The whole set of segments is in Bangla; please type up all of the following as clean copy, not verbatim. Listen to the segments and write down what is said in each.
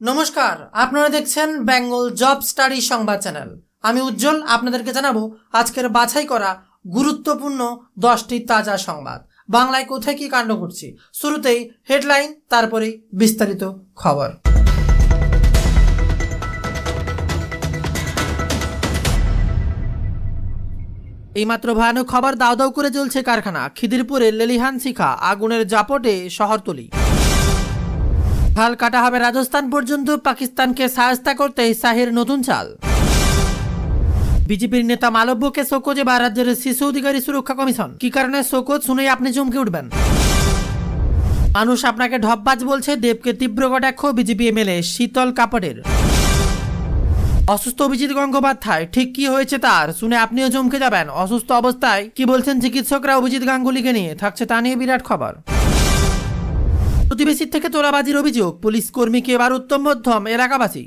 নমস্কার, আপনারা দেখছেন বেঙ্গল জব স্টাডি সংবাদ চ্যানেল। আমি উজ্জ্বল আপনাদেরকে জানাবো আজকের বাছাই করা গুরুত্বপূর্ণ 10টি তাজা সংবাদ। বাংলায় কোথায় কি কাণ্ড ঘটছে, শুরুতেই হেডলাইন, তারপরে বিস্তারিত খবর। এইমাত্র ভয়ানক খবর, দাউ দাউ করে জ্বলছে কারখানা। খিদিরপুরে লেলিহান শিখা, আগুনের জাপটে শহরতলি। হাল কাটা হবে রাজস্থান পর্যন্ত, পাকিস্তানকে সাহায্য করতে শাহের নতুন চাল। বিজেপির নেতা মালব্যকে শোকজ এবার রাজ্যের শিশু অধিকারী সুরক্ষা কমিশন। কি কারণে শোকজ শুনেই আপনি চমকে উঠবেন। মানুষ আপনাকে ঢপবাজ বলছে, দেবকে তীব্র কটাক্ষ বিজেপি এমএলএ শীতল কাপড়ের। অসুস্থ অভিজিৎ গঙ্গোপাধ্যায়, ঠিক কি হয়েছে তার শুনে আপনিও চমকে যাবেন। অসুস্থ অবস্থায় কি বলছেন চিকিৎসকরা অভিজিৎ গাঙ্গুলিকে নিয়ে, থাকছে তা নিয়ে বিরাট খবর। প্রতিবেশীর থেকে তোলাবাজির অভিযোগ, পুলিশ কর্মীকে এবার উত্তম মধ্যম এলাকাবাসী।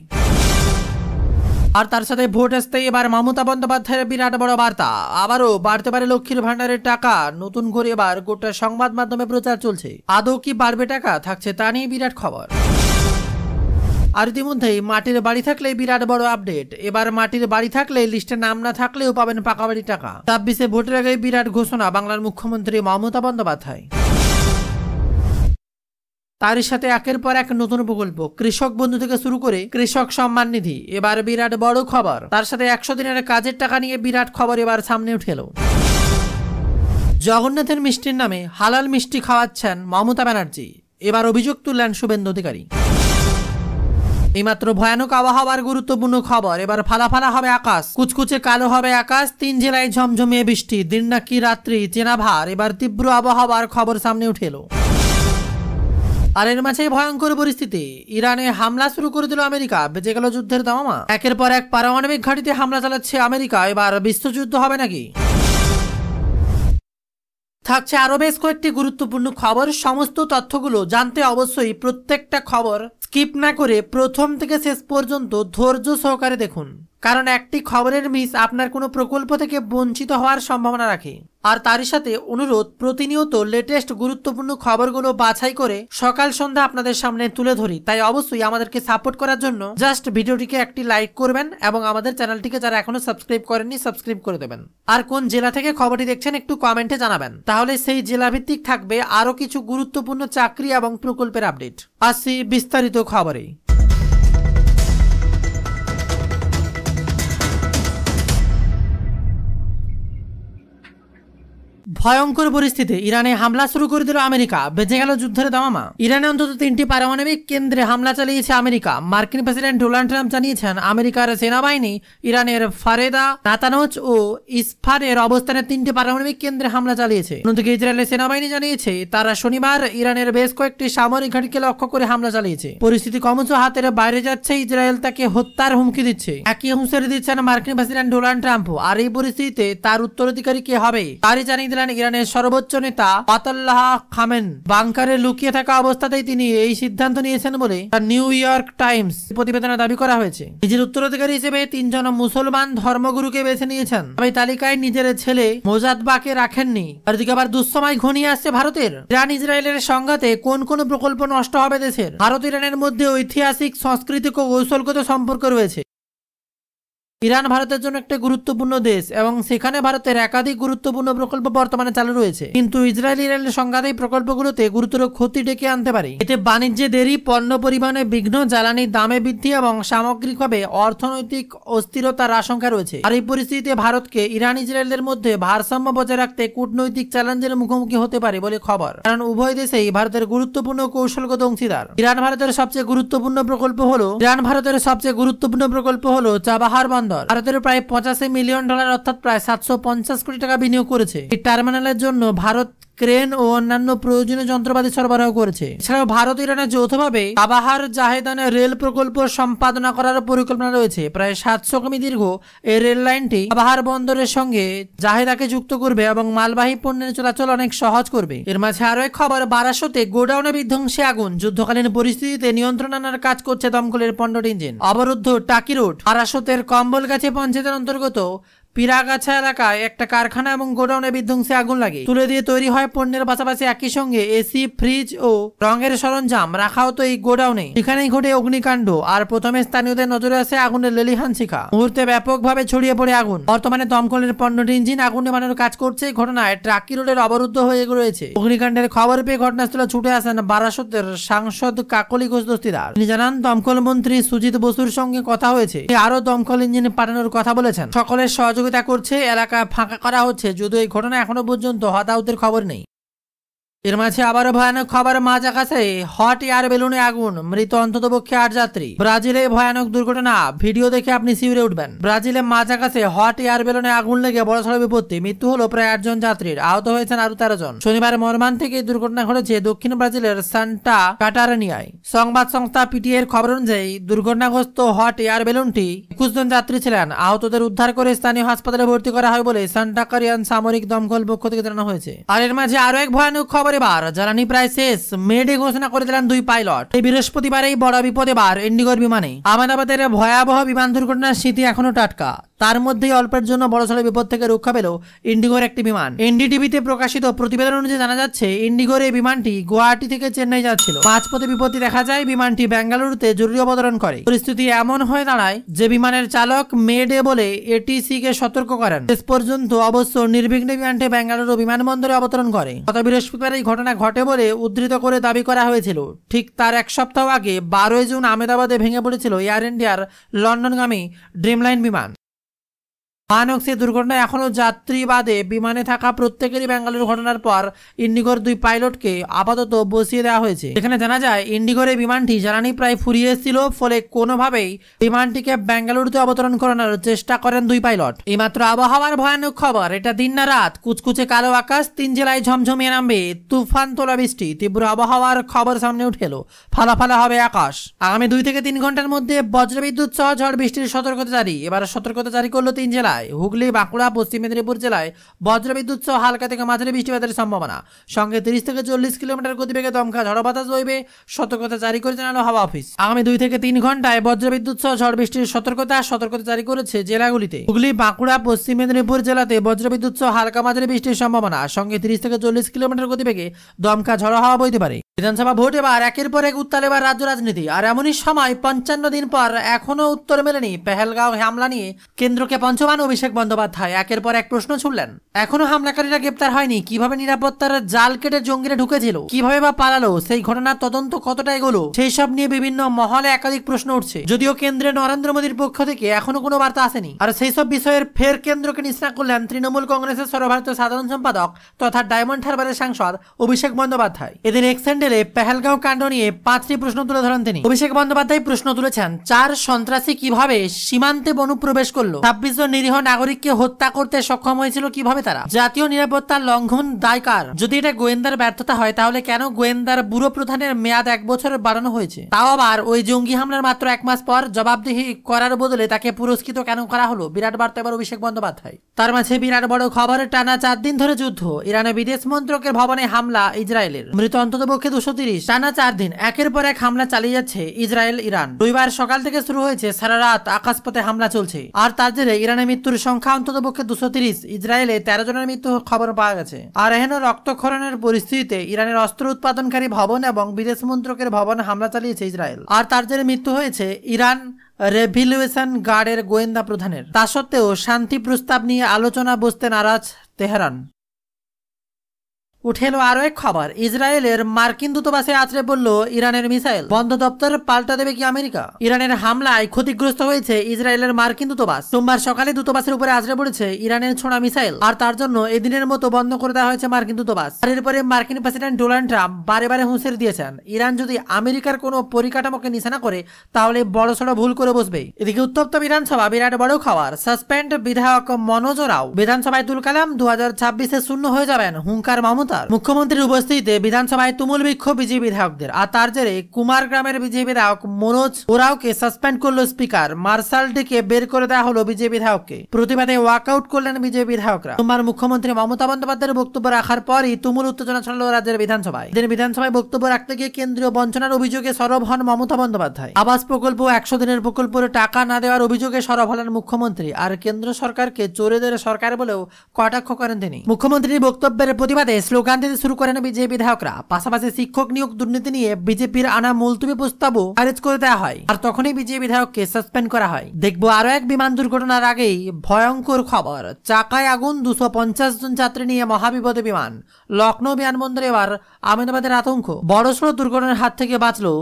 আর তার সাথে ভোট আসতে এবার মমতা বন্দ্যোপাধ্যায়ের বিরাট বড় বার্তা, আবারও বাড়তে পারে লক্ষ্মীর ভান্ডারের টাকা। নতুন করে এবার গোটা সংবাদ মাধ্যমে প্রচার চলছে, আদৌ কি বাড়বে টাকা, থাকছে তা নিয়ে বিরাট খবর। আর ইতিমধ্যেই মাটির বাড়ি থাকলে বিরাট বড় আপডেট, এবার মাটির বাড়ি থাকলে লিস্টে নাম না থাকলেও পাবেন পাকা বাড়ি টাকা। 26-এ ভোটের আগে বিরাট ঘোষণা বাংলার মুখ্যমন্ত্রী মমতা বন্দ্যোপাধ্যায়। তারই সাথে একের পর এক নতুন প্রকল্প, কৃষক বন্ধু থেকে শুরু করে কৃষক সম্মান নিধি, এবার বিরাট বড় খবর। তার সাথে 100 দিনের কাজের টাকা নিয়ে বিরাট খবর এবার সামনে উঠে এলো। জগন্নাথের মিষ্টির নামে হালাল মিষ্টি খাওয়াচ্ছেন মমতা ব্যানার্জি, এবার অভিযোগ তুললেন শুভেন্দু অধিকারী। এইমাত্র ভয়ানক আবহাওয়ার গুরুত্বপূর্ণ খবর, এবার ফালা ফালা হবে আকাশ, কুচকুচে কালো হবে আকাশ, 3 জেলায় ঝমঝমিয়ে বৃষ্টি, দিন নাকি রাত্রি চেনা ভার। এবার তীব্র আবহাওয়ার খবর সামনে উঠে এলো। আর এর মাঝে ভয়ঙ্কর পরিস্থিতি, ইরানে হামলা শুরু করে দিল আমেরিকা, বেজে গেল যুদ্ধের দামামা। একের পর এক পারমাণবিক ঘাঁটিতে হামলা চালাচ্ছে আমেরিকা, এবার বিশ্বযুদ্ধ হবে নাকি? থাকছে আরো বেশ কয়েকটি গুরুত্বপূর্ণ খবর। সমস্ত তথ্যগুলো জানতে অবশ্যই প্রত্যেকটা খবর স্কিপ না করে প্রথম থেকে শেষ পর্যন্ত ধৈর্য সহকারে দেখুন, কারণ একটি খবরের মিস আপনার কোনো প্রকল্প থেকে বঞ্চিত হওয়ার সম্ভাবনা রাখে। আর তারই সাথে অনুরোধ, প্রতিনিয়ত লেটেস্ট গুরুত্বপূর্ণ খবরগুলো বাছাই করে সকাল সন্ধ্যা আপনাদের সামনে তুলে ধরি, তাই অবশ্যই আমাদেরকে সাপোর্ট করার জন্য জাস্ট ভিডিওটিকে একটি লাইক করবেন এবং আমাদের চ্যানেলটিকে যারা এখনো সাবস্ক্রাইব করেননি সাবস্ক্রাইব করে দেবেন। আর কোন জেলা থেকে খবরটি দেখছেন একটু কমেন্টে জানাবেন, তাহলে সেই জেলা ভিত্তিক থাকবে আরো কিছু গুরুত্বপূর্ণ চাকরি এবং প্রকল্পের আপডেট। আসি বিস্তারিত খবরে। ভয়ঙ্কর পরিস্থিতি, ইরানে হামলা শুরু করে দিল আমেরিকা, বেজে গেল যুদ্ধের দামামা। ইরানে অন্তত 3টি পারমাণবিক কেন্দ্রে হামলা চালিয়েছে আমেরিকা। মার্কিন প্রেসিডেন্ট ডোনাল্ড ট্রাম্প জানিয়েছেন, আমেরিকার সেনাবাহিনী ইরানের ফারেদা, নাতানজ ও ইসফানের অবস্থানে 3টি পারমাণবিক কেন্দ্রে হামলা চালিয়েছে। অন্যদিকে ইসরায়েলের সেনাবাহিনী জানিয়েছে, তারা শনিবার ইরানের বেশ কয়েকটি সামরিক ঘাঁটিকে লক্ষ্য করে হামলা চালিয়েছে। পরিস্থিতি ক্রমশ হাতের বাইরে যাচ্ছে, ইসরায়েল তাকে হত্যার হুমকি দিচ্ছে। একই হুঁশিয়ারি দিচ্ছেন মার্কিন প্রেসিডেন্ট ডোনাল্ড ট্রাম্প। আর এই পরিস্থিতিতে তার উত্তরাধিকারী কে হবে তারই জানিয়ে দিলেন ইরানের সর্বোচ্চ নেতা আয়াতুল্লাহ খামেনি। বাংকারে লুকিয়ে থাকা অবস্থাতেই তিনি এই সিদ্ধান্ত নিয়েছেন বলে নিউ ইয়র্ক টাইমস প্রতিবেদনে দাবি করা হয়েছে। নিজের উত্তরাধিকারী হিসেবে 3 জন মুসলমান ধর্মগুরুকে বেছে নিয়েছেন, তবে তালিকায় নিজের ছেলে মোজাদ্দাকে রাখেননি। আর এদিকে আবার দুঃসময় ঘনিয়ে আসছে ভারতের। ইরান ইসরায়েলের সংঘাতে কোন কোন প্রকল্প নষ্ট হবে দেশের? ভারত ইরানের মধ্যে ঐতিহাসিক, সাংস্কৃতিক ও কৌশলগত সম্পর্ক রয়েছে। ইরান ভারতের জন্য একটা গুরুত্বপূর্ণ দেশ এবং সেখানে ভারতের একাধিক গুরুত্বপূর্ণ প্রকল্প বর্তমানে চালু রয়েছে, কিন্তু ইসরায়েল ইরানের সংঘাতে এই প্রকল্পগুলোতে গুরুতর ক্ষতি ডেকে আনতে পারে। এতে বাণিজ্যে দেরি, পণ্য পরিবহনে বিঘ্ন, জ্বালানির দামে বৃদ্ধি এবং সামগ্রিকভাবে অর্থনৈতিক অস্থিরতার আশঙ্কা রয়েছে। আর এই পরিস্থিতিতে ভারতকে ইরান ইসরায়েলের মধ্যে ভারসাম্য বজায় রাখতে কূটনৈতিক চ্যালেঞ্জের মুখোমুখি হতে পারে বলে খবর, কারণ উভয় দেশেই ভারতের গুরুত্বপূর্ণ কৌশলগত অংশীদার। ইরান ভারতের সবচেয়ে গুরুত্বপূর্ণ প্রকল্প হলো চাবাহার বন্দর। ভারতের প্রায় $85 মিলিয়ন অর্থাৎ প্রায় 750 কোটি টাকা বিনিয়োগ করেছে। এই টার্মিনালের জন্য ভারত ক্রেন ও অন্যান্য প্রয়োজনীয় যন্ত্রপাতি সরবরাহ করেছে। এছাড়াও ভারত ইরানে যৌথভাবে চাবাহার জাহেদানে রেল প্রকল্প সম্পাদনা করার পরিকল্পনা রয়েছে। প্রায় 700 কিমি দীর্ঘ এই রেল লাইনটি চাবাহার বন্দরের সঙ্গে জাহেদাকে যুক্ত করবে এবং মালবাহী পণ্যের চলাচল অনেক সহজ করবে। এর মাঝে আরো এক খবর, বারাসতে গোডাউনে বিধ্বংসী আগুন। যুদ্ধকালীন পরিস্থিতিতে নিয়ন্ত্রণ আনার কাজ করছে দমকলের 15টি ইঞ্জিন। অবরুদ্ধ টাকি রোড। বারাসতের কম্বলগাছি পঞ্চায়েতের অন্তর্গত পিরাগাছা এলাকায় একটা কারখানা এবং গোডাউনে বিধ্বংসী আগুন লাগে। তুলে দিয়ে তৈরি হয় পণ্যের পাশাপাশি একই সঙ্গে এসি, ফ্রিজ ও রঙের সরঞ্জাম রাখা হতো এই গোডাউনে। এখানেই ঘটে অগ্নিকাণ্ড। আর প্রথমে স্থানীয়দের নজরে আসে আগুনের লেলিহান শিখা। মুহূর্তে ব্যাপকভাবে ছড়িয়ে পড়ে আগুন। বর্তমানে দমকলের 15টি ইঞ্জিন আগুন নেভানোর কাজ করছে। ঘটনায় ট্রাকি রোডের অবরুদ্ধ হয়ে রয়েছে। অগ্নিকাণ্ডের খবর পেয়ে ঘটনাস্থলে ছুটে আসেন বারাসতের সাংসদ কাকলি ঘোষ দস্তিদার। তিনি জানান, দমকল মন্ত্রী সুজিত বসুর সঙ্গে কথা হয়েছে, আরো দমকল ইঞ্জিন পাঠানোর কথা বলেছেন। সকলের সহযোগিতা করছে, এলাকা ফাঁকা করা হচ্ছে। যদিও এই ঘটনা এখনো পর্যন্ত হতাহতের খবর নেই। এর মাঝে আবারও ভয়ানক খবর, মাঝ আকাশে হট এয়ার বেলুনে আগুন, মৃত অন্ততপক্ষে 8 যাত্রী। ব্রাজিলে ভয়ানক দুর্ঘটনা, ভিডিও দেখে আপনি শিউরে উঠবেন। ব্রাজিলে মাঝ আকাশে হট এয়ার বেলুনে আগুন লেগে বড়সড় বিপত্তি। মৃত্যু হলো প্রায় 8 জন যাত্রীর, আহত হয়েছেন আরো 13 জন। শনিবার মর্মান্তিক এই দুর্ঘটনা ঘটেছে দক্ষিণ ব্রাজিলের সান্টা কাটারানিয়ায়। সংবাদ সংস্থা পিটিআই এর খবর অনুযায়ী দুর্ঘটনাগ্রস্ত হট এয়ার বেলুনটি 21 জন যাত্রী ছিলেন। আহতদের উদ্ধার করে স্থানীয় হাসপাতালে ভর্তি করা হয় বলে সান্টা কারিয়ান সামরিক দমকল পক্ষ থেকে জানানো হয়েছে। আর এর মাঝে আরো এক ভয়ানক খবর, এবার জ্বালানি প্রায় শেষ, মেডে ঘোষণা করে দিলেন 2 পাইলট। এই বৃহস্পতিবারেই বড় বিপদ এবার এন্ডিগোর বিমানে। আহমেদাবাদের ভয়াবহ বিমান দুর্ঘটনার স্মৃতি এখনো টাটকা। তার মধ্যেই অল্পের জন্য বড়সড় বিপদ থেকে রক্ষা পেল ইন্ডিগোর একটি বিমান। এনডিটিভিতে প্রকাশিত প্রতিবেদন অনুযায়ী জানা যাচ্ছে, ইন্ডিগোর এই বিমানটি গুয়াহাটি থেকে চেন্নাই যাচ্ছিল। মাঝপথে বিপত্তি দেখা যায়, বিমানটি বেঙ্গালুরুতে জরুরি অবতরণ করে। পরিস্থিতি এমন হয়ে দাঁড়ায় যে বিমানের চালক মেডে বলে এটিসি কে সতর্ক করেন। শেষ পর্যন্ত অবশ্য নির্বিঘ্নে বিমানটি বেঙ্গালুরু বিমানবন্দরে অবতরণ করে। গত বৃহস্পতিবার এই ঘটনা ঘটে বলে উদ্ধৃত করে দাবি করা হয়েছিল। ঠিক তার এক সপ্তাহ আগে 12 জুন আহমেদাবাদে ভেঙে পড়েছিল এয়ার ইন্ডিয়ার লন্ডনগামী ড্রিমলাইন বিমান। ভয়ানক সেই দুর্ঘটনায় এখনো যাত্রী বাদে বিমানে থাকা প্রত্যেকেরই বেঙ্গালুরু ঘটনার পর ইন্ডিগোর 2 পাইলটকে আপাতত বসিয়ে দেওয়া হয়েছে। এখানে জানা যায়, ইন্ডিগোর এই বিমানটি জ্বালানি প্রায় ফুরিয়ে এসেছিল, ফলে কোনোভাবেই বিমানটিকে বেঙ্গালুরুতে অবতরণ করানোর চেষ্টা করেন 2 পাইলট। এইমাত্র আবহাওয়ার ভয়ানক খবর, এটা দিন না রাত, কুচকুচে কালো আকাশ, 3 জেলায় ঝমঝমিয়ে নামবে তুফান তোলা বৃষ্টি। তীব্র আবহাওয়ার খবর সামনে উঠে এলো, ফালা ফালা হবে আকাশ। আগামী 2 থেকে 3 ঘন্টার মধ্যে বজ্রবিদ্যুৎ সহ ঝড় বৃষ্টির সতর্কতা জারি। এবার সতর্কতা জারি করলো 3 জেলায়। হুগলি, বাঁকুড়া, পশ্চিম মেদিনীপুর জেলায় বজ্রবিদ্যুৎ সহ হালকা থেকে মাঝারি বৃষ্টিপাতের সম্ভাবনা। সঙ্গে 30 থেকে 40 কিলোমিটার গতিবেগে দমকা ঝড় বাতাস বইবে, সতর্কতা জারি করে জানালো হাওয়া অফিস। আগামী 2 থেকে 3 ঘন্টায় বজ্রবিদ্যুৎ সহ ঝড় বৃষ্টির সতর্কতা জারি করেছে জেলাগুলিতে। হুগলি, বাঁকুড়া, পশ্চিম মেদিনীপুর জেলাতে বজ্রবিদ্যুৎ সহ হালকা মাঝারি বৃষ্টির সম্ভাবনা। সঙ্গে 30 থেকে 40 কিলোমিটার গতিবেগে দমকা ঝড় হাওয়া বইতে পারে। বিধানসভা ভোট এবার একের পর এক উত্তাল এবার রাজ্য রাজনীতি। আর এমনই সময় 55 দিন পর এখনো উত্তর মেলেনি পেহেলগাঁও হামলা নিয়ে কেন্দ্রকে পঞ্চমান অভিষেক বন্দ্যোপাধ্যায় একের পর এক প্রশ্ন ছুড়লেন। এখনো হামলাকারীরা গ্রেপ্তার হয়নি, কিভাবে নিরাপত্তার জাল কেটে জঙ্গিরা ঢুকেছিল, কিভাবে বা পালালো, সেই ঘটনার তদন্ত কতটা এগোলো, সেই সব নিয়ে বিভিন্ন মহলে একাধিক প্রশ্ন উঠছে। যদিও কেন্দ্রে নরেন্দ্র মোদীর পক্ষ থেকে এখনো কোনো বার্তা আসেনি। আর সেই সব বিষয়ের ফের কেন্দ্রকে নিশানা করলেন তৃণমূল কংগ্রেসের সর্বভারতীয় সাধারণ সম্পাদক তথা ডায়মন্ড হারবারের সাংসদ অভিষেক বন্দ্যোপাধ্যায়। এদিন এক্স হ্যান্ডেলে পেহেলগাঁও কাণ্ড নিয়ে 5টি প্রশ্ন তুলে ধরেন তিনি। অভিষেক বন্দ্যোপাধ্যায় প্রশ্ন তুলেছেন, 4 সন্ত্রাসী কিভাবে সীমান্তে অনুপ্রবেশ করলো, 26 জন নিরীহ নাগরিককে হত্যা করতে সক্ষম হয়েছিল কিভাবে তারা, জাতীয় নিরাপত্তার লঙ্ঘন দায় কার, যদি এটা গোয়েন্দার ব্যর্থতা হয় তাহলে কেন গোয়েন্দার ব্যুরো প্রধানের মেয়াদ 1 বছর বাড়ানো হয়েছে, তাও আবার ওই জঙ্গি হামলার মাত্র 1 মাস পর জবাবদিহি করার বদলে তাকে পুরস্কৃত কেন করা হলো। বিরাট বার্তা এবার অভিষেক বন্দ্যোপাধ্যায়। তার মাঝে বিরাট বড় খবর, টানা 4 দিন ধরে যুদ্ধ, ইরানের বিদেশ মন্ত্রকের ভবনে হামলা ইসরায়েলের, মৃত অন্ততপক্ষে 230। টানা 4 দিন একের পর এক হামলা চালিয়ে যাচ্ছে ইসরায়েল ইরান। রবিবার সকাল থেকে শুরু হয়েছে, সারা রাত আকাশপথে হামলা চলছে। আর তার জেরে ইরানের মৃত্যুর সংখ্যা অন্ততপক্ষে 230, ইসরায়েলে 13 জনের মৃত্যু খবর পাওয়া গেছে। আর এহেন রক্তক্ষরণের পরিস্থিতিতে ইরানের অস্ত্র উৎপাদনকারী ভবন এবং বিদেশ মন্ত্রকের ভবনে হামলা চালিয়েছে ইসরায়েল। আর তার জেরে মৃত্যু হয়েছে ইরান রেভিলিউশন গার্ডের গোয়েন্দা প্রধানের। তা সত্ত্বেও শান্তি প্রস্তাব নিয়ে আলোচনা বসতে নারাজ তেহরান। উঠে এলো আরো এক খবর, ইসরায়েলের মার্কিন দূতাবাসে আছড়ে পড়ল ইরানের মিসাইল, বন্ধ দপ্তর পাল্টা দেবে কি আমেরিকা। ইরানের হামলায় ক্ষতিগ্রস্ত হয়েছে ইসরায়েলের মার্কিন দূতাবাস। সোমবার সকালে দূতাবাসের উপরে আছড়ে পড়েছে ইরানের ছোড়া মিসাইল। আর তার জন্য এদিনের মতো বন্ধ করে দেওয়া হয়েছে মার্কিন দূতাবাস। আর এরপরে মার্কিন প্রেসিডেন্ট ডোনাল্ড ট্রাম্প বারে বারে হুঁশিয়ারি দিয়েছেন, ইরান যদি আমেরিকার কোনো পরিকাঠামোকে নিশানা করে তাহলে বড়সড় ভুল করে বসবে। এদিকে উত্তপ্ত বিধানসভা, বিরাট বড় খবর, সাসপেন্ড বিধায়ক মনোজ রাও। বিধানসভায় তুল কালাম 2026-এ শূন্য হয়ে যাবেন, হুঙ্কার মমতা। গ্রেফতার। মুখ্যমন্ত্রীর উপস্থিতিতে বিধানসভায় তুমুল বিক্ষোভ বিজেপি বিধায়কদের, আর তার জেরে কুমারগ্রামের বিজেপি বিধায়ক মনোজ ওরাওকে সাসপেন্ড করলো স্পিকার। মার্শাল ডেকে বের করে দেওয়া হলো বিজেপি বিধায়ককে। প্রতিবাদে ওয়াকআউট করলেন বিজেপি বিধায়করা। সোমবার মুখ্যমন্ত্রী মমতা বন্দ্যোপাধ্যায়ের বক্তব্য রাখার পরই তুমুল উত্তেজনা ছড়ালো রাজ্যের বিধানসভায়। এদিন বিধানসভায় বক্তব্য রাখতে গিয়ে কেন্দ্রীয় বঞ্চনার অভিযোগে সরব হন মমতা বন্দ্যোপাধ্যায়। আবাস প্রকল্প 100 দিনের প্রকল্পের টাকা না দেওয়ার অভিযোগে সরব হলেন মুখ্যমন্ত্রী, আর কেন্দ্র সরকারকে চোরেদের সরকার বলেও কটাক্ষ করেন তিনি। মুখ্যমন্ত্রীর বক্তব্যের প্রতিবাদে স্লোগান দিতে শুরু করেন বিজেপি বিধায়করা। পাশাপাশি শিক্ষক নিয়োগ দুর্নীতি নিয়ে বিজেপির আনা মুলতবি প্রস্তাবও খারিজ করে দেওয়া হয়, আর তখনই বিজেপি বিধায়ককে সাসপেন্ড করা হয়। দেখবো আরো এক বিমান দুর্ঘটনার আগেই ভয়ঙ্কর খবর। চাকায় আগুন, 250 জন যাত্রী নিয়ে মহাবিপদে বিমান। লখনৌ বিমানবন্দরে এবার আহমেদাবাদের আতঙ্ক। বড়সড় দুর্ঘটনার হাত থেকে বাঁচলো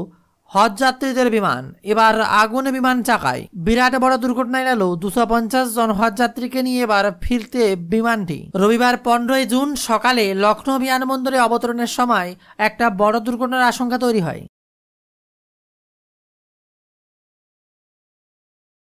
হজ যাত্রীদের বিমান। এবার আগুনে বিমান চাকায়। বিরাট বড় দুর্ঘটনা এড়ালো 250 জন হজ যাত্রীকে নিয়ে এবার ফিরতে বিমানটি। রবিবার 15 জুন সকালে লখনৌ বিমানবন্দরে অবতরণের সময় একটা বড় দুর্ঘটনার আশঙ্কা তৈরি হয়।